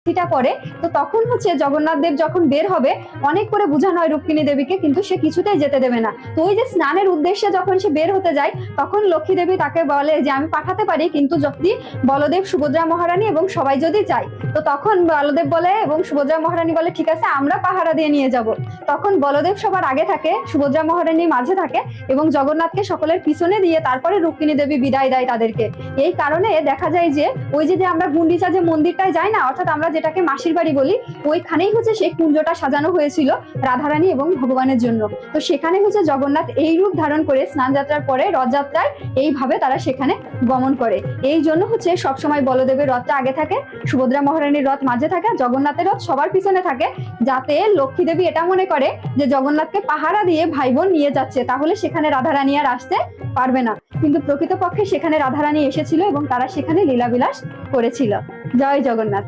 আরতিটা করে। তো তখন হচ্ছে জগন্নাথ দেব যখন বের হবে, অনেক করে বোঝানো হয় রুক্মিণী দেবীকে, কিন্তু সে কিছুতেই যেতে দেবে না। তো ওই যে স্নানের উদ্দেশ্যে যখন সে বের হতে যায়, তখন লক্ষ্মী দেবী তাকে বলে যে আমি পাঠাতে পারি, কিন্তু যদি বলদেব, সুভদ্রা মহারানী এবং সবাই যদি যায়। তো তখন বলদেব বলে এবং সুভদ্রা মহারানী বলে ঠিক আছে, আমরা পাহারা দিয়ে নিয়ে যাব। তখন বলদেব সবার আগে থাকে, সুভদ্রা মহারানী মাঝে থাকে এবং জগন্নাথকে সকলের পিছনে দিয়ে তারপরে রুক্মিণী দেবী বিদায় দেয় তাদেরকে। এই কারণে দেখা যায় যে ওই যে আমরা গুন্ডিচা যে মন্দিরটায় যাই না, অর্থাৎ আমরা যেটাকে মাসির বাড়ি বলি, ওইখানেই হচ্ছে সেই কুঞ্জটা সাজানো হয়েছিল রাধারানী এবং ভগবানের জন্য। তো সেখানে হচ্ছে জগন্নাথ এই রূপ ধারণ করে স্নান যাত্রার পরে রথযাত্রায় এইভাবে তারা সেখানে গমন করে। এই জন্য হচ্ছে সবসময় বলদেবের রথটা আগে থাকে, সুভদ্রা মহারানীর রথ মাঝে থাকে, জগন্নাথের রথ সবার পিছনে থাকে, যাতে লক্ষ্মী দেবী এটা মনে করে যে জগন্নাথকে পাহারা দিয়ে ভাই বোন নিয়ে যাচ্ছে, তাহলে সেখানে রাধারানী আর আসতে পারবে না। কিন্তু প্রকৃতপক্ষে সেখানে রাধারানী এসেছিল এবং তারা সেখানে লীলাবিলাস করেছিল। জয় জগন্নাথ।